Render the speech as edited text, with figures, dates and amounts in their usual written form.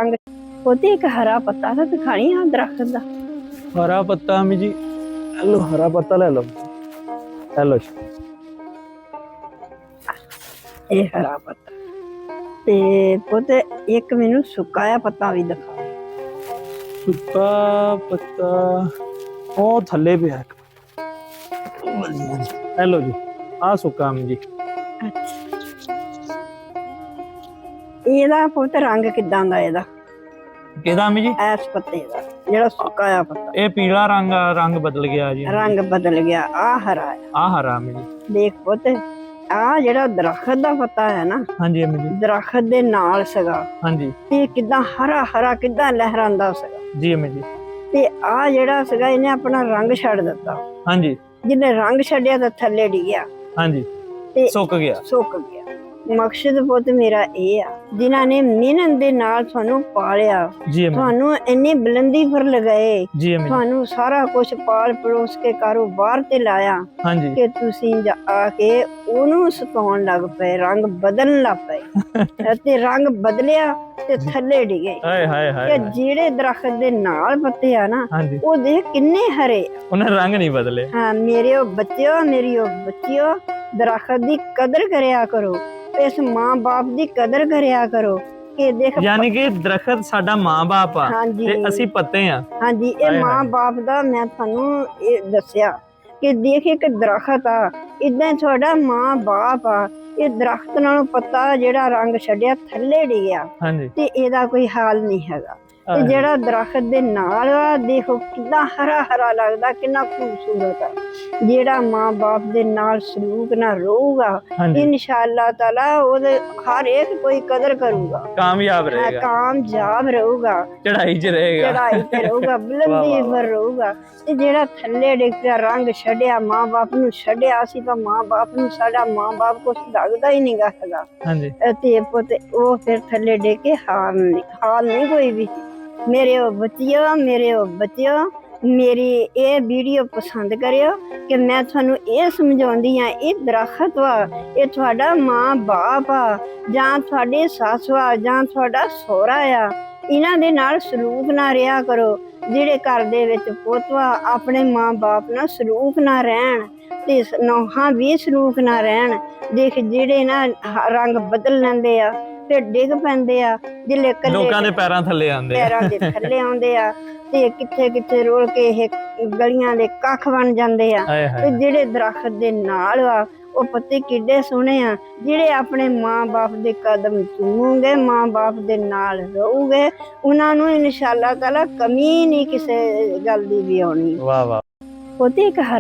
रंग होती एक हरा पत्ता था दिखानी यहाँ दरख्त का। हरा पत्ता अम्मी जी, लो हरा पत्ता ले लो, ले लो जी। ये हरा पत्ता ते पुत एक मैनू सुकाया पत्ता भी दिखा। सुक्का पत्ता ओ थल्ले पे है। ले लो जी, आ सुक्का अम्मी जी। ਇਹਦਾ ਪੁੱਤ ਰੰਗ ਕਿਦਾਂ ਦਾ ਇਹਦਾ ਕਿਹਦਾ ਅम्मी जी? ਐਸ ਪੱਤੇ ਦਾ ਜਿਹੜਾ ਸੁਕਾਇਆ ਪੱਤਾ ਇਹ ਪੀਲਾ ਰੰਗ ਬਦਲ ਗਿਆ ਜੀ। ਰੰਗ ਬਦਲ ਗਿਆ। ਆ ਹਰਾ ਹੈ। ਆ ਹਰਾ ਅम्मी जी। ਦੇਖ ਪੁੱਤ ਆ ਜਿਹੜਾ ਦਰਖਤ ਦਾ ਪੱਤਾ ਹੈ ਨਾ, ਹਾਂਜੀ ਅम्मी जी। ਦਰਖਤ ਦੇ ਨਾਲ ਸੀਗਾ ਹਾਂਜੀ ਤੇ ਕਿਦਾਂ ਹਰਾ ਹਰਾ ਕਿਦਾਂ ਲਹਿਰਾਂਦਾ ਸੀਗਾ ਜੀ ਅम्मी जी। ਤੇ ਆ ਜਿਹੜਾ ਸੀਗਾ ਇਹਨੇ ਆਪਣਾ ਰੰਗ ਛੱਡ ਦਿੱਤਾ। ਹਾਂਜੀ ਜਿਹਨੇ ਰੰਗ ਛੱਡਿਆ ਤਾਂ ਥੱਲੇ ਡਿੱਗਿਆ ਹਾਂਜੀ ਤੇ ਸੁੱਕ ਗਿਆ। ਸੁੱਕ ਗਿਆ। ਮਕਸਦ ਪੁੱਤ ਮੇਰਾ ਇਹ ਆ, ਜਿਨ੍ਹਾਂ ਨੇ ਮਿਹਨਤ ਦੇ ਨਾਲ ਤੁਹਾਨੂੰ ਪਾਲਿਆ, ਜੀ ਅम्मी ਤੁਹਾਨੂੰ ਇੰਨੀ ਬੁਲੰਦੀ ਪਰ ਲਗਾਏ, ਜੀ ਅम्मी जी। ਤੁਹਾਨੂੰ ਸਾਰਾ ਕੁਝ ਪਾਲ ਪਲੋਸ ਕੇ ਕਾਰੋਬਾਰ ਤੇ ਲਾਇਆ ਹਾਂਜੀ ਕਿ ਤੁਸੀਂ ਆ ਕੇ ਉਹਨੂੰ ਸਤਾਉਣ ਲੱਗ ਪਏ, ਰੰਗ ਬਦਲਣ ਲੱਗ ਪਏ ਤੇ ਰੰਗ ਬਦਲਿਆ ਤੇ ਥੱਲੇ ਡਿੱਗੇ। ਹਾਏ ਹਾਏ ਹਾਏ। ਕਿ ਜਿਹੜੇ ਦਰਖਤ ਦੇ ਨਾਲ ਪੱਤੇ ਆ ਨਾ, ਹਾਂਜੀ ਉਹ ਦੇਖ ਕਿੰਨੇ ਹਰੇ ਆ। ਉਹਨੇ ਰੰਗ ਨਹੀਂ ਬਦਲੇ। ਹਾਂ ਮੇਰੇ ਉਹ ਬੱਚਿਓ, ਮੇਰੀ ਉਹ ਬੱਚਿਓ, ਦਰਖਤ ਦੀ ਕਦਰ ਕਰਿਆ ਕਰੋ, ਇਸ ਮਾਂ ਬਾਪ ਦੀ ਕਦਰ ਕਰਿਆ ਕਰੋ। ਕਿ ਦੇਖ ਯਾਨੀ ਕਿ ਦਰਖਤ ਸਾਡਾ ਮਾਂ-ਬਾਪ ਆ ਹਾਂਜੀ ਤੇ ਅਸੀਂ ਪੱਤੇ ਆ। ਹਾਂਜੀ ਇਹ ਹਾਏ ਮਾਂ ਬਾਪ ਦਾ ਮੈਂ ਤੁਹਾਨੂੰ ਇਹ ਦੱਸਿਆ ਕਿ ਦੇਖ ਇੱਕ ਦਰਖਤ ਆ, ਇਦਾਂ ਤੁਹਾਡਾ ਮਾਂ ਬਾਪ ਆ। ਇਹ ਦਰਖਤ ਨਾਲੋਂ ਪੱਤਾ ਜਿਹੜਾ ਰੰਗ ਛੱਡਿਆ ਥੱਲੇ ਡਿੱਗਿਆ ਹਾਂਜੀ ਤੇ ਇਹਦਾ ਕੋਈ ਹਾਲ ਨਹੀਂ ਹੈਗਾ। ਤੇ ਜਿਹੜਾ ਦਰਖਤ ਦੇ ਨਾਲ ਆ ਦੇਖੋ ਕਿੰਨਾ ਹਰਾ ਹਰਾ ਲੱਗਦਾ, ਕਿੰਨਾ ਖੂਬਸੂਰਤ ਆ। ਜਿਹੜਾ ਮਾਂ ਬਾਪ ਦੇ ਨਾਲ ਸਲੂਕ ਨਾਲ ਰਹੂਗਾ, ਹਾਂਜੀ ਇਨਸ਼ਾਅੱਲਾ ਤਾਲਾ ਉਹਦੇ ਹਰ ਇੱਕ ਕੋਈ ਕਦਰ ਕਰੂਗਾ, ਕਾਮਯਾਬ ਰਹੇਗਾ, ਕਾਮਯਾਬ ਰਹੂਗਾ, ਚੜਾਈ 'ਚ ਰਹੇਗਾ, ਚੜਾਈ ਤੇ ਰਹੂਗਾ, ਬੁਲੰਦੀ ਪਰ ਰਹੂਗਾ। ਤੇ ਜਿਹੜਾ ਥੱਲੇ ਡਿੱਗ ਪਿਆ, ਰੰਗ ਛੱਡਿਆ, ਮਾਂ ਬਾਪ ਨੂੰ ਛੱਡਿਆ, ਅਸੀਂ ਤਾਂ ਮਾਂ ਬਾਪ ਨੂੰ, ਸਾਡਾ ਮਾਂ ਬਾਪ ਕੁਛ ਲੱਗਦਾ ਹੀ ਨਹੀਂਗਾ ਹੈਗਾ। ਹਾਂਜੀ ਤੇ ਪੁੱਤ ਉਹ ਫਿਰ ਥੱਲੇ ਡਿੱਗ ਕੇ ਹਾਲ ਨਹੀਂ ਕੋਈ ਵੀ। ਮੇਰੇ ਬੱਚਿਓ, ਮੇਰੀ ਇਹ ਵੀਡੀਓ ਪਸੰਦ ਕਰਿਓ ਕਿ ਮੈਂ ਤੁਹਾਨੂੰ ਇਹ ਸਮਝਾਉਂਦੀ ਆ, ਇਹ ਦਰਖਤ ਵਾ, ਇਹ ਤੁਹਾਡਾ ਮਾਂ ਬਾਪ ਆ, ਜਾਂ ਤੁਹਾਡੀ ਸੱਸ ਵਾ, ਜਾਂ ਤੁਹਾਡਾ ਸਹੁਰਾ ਆ। ਇਹਨਾਂ ਦੇ ਨਾਲ ਸਲੂਕ ਨਾ ਰਿਹਾ ਕਰੋ। ਜਿਹੜੇ ਘਰ ਦੇ ਵਿੱਚ ਪੁੱਤ ਵਾ ਆਪਣੇ ਮਾਂ ਬਾਪ ਨਾਲ ਸਲੂਕ ਨਾ ਰਹਿਣ ਤੇ ਨੌਹਾਂ ਵੀ ਸਲੂਕ ਨਾ ਰਹਿਣ। ਦੇਖ ਜਿਹੜੇ ਨਾ ਰੰਗ ਬਦਲ ਲੈਂਦੇ ਆ ਫਿਰ ਡਿੱਗ ਪੈਂਦੇ ਆ, ਜਿਲੇ ਲੋਕਾਂ ਦੇ ਪੈਰਾਂ ਥੱਲੇ ਆਉਂਦੇ ਪੈਰਾਂ ਦੇ ਥੱਲੇ ਆਉਂਦੇ ਆ ਤੇ ਕਿੱਥੇ ਕਿੱਥੇ ਰੋਲ ਕੇ ਇਹ ਗਲੀਆਂ ਦੇ ਕੱਖ ਬਣ ਜਾਂਦੇ ਆ। ਤੇ ਜਿਹੜੇ ਦਰਖਤ ਦੇ ਨਾਲ ਆ ਉਹ ਪੱਤੇ ਕਿੱਡੇ ਸੋਹਣੇ ਆ। ਜਿਹੜੇ ਆਪਣੇ ਮਾਂ ਬਾਪ ਦੇ ਕਦਮ ਚੁੰਮੂਗੇ, ਮਾਂ ਬਾਪ ਦੇ ਨਾਲ ਰਹੂਗੇ, ਉਹਨਾਂ ਨੂੰ ਇਨਸ਼ਾਅੱਲਾ ਤਾਲਾ ਕਮੀ ਨਹੀਂ ਕਿਸੇ ਗੱਲ ਦੀ ਵੀ ਆਉਣੀ। ਵਾਹ ਵਾਹ। ਉਹਦੇ ਇੱਕ ਹਰਾ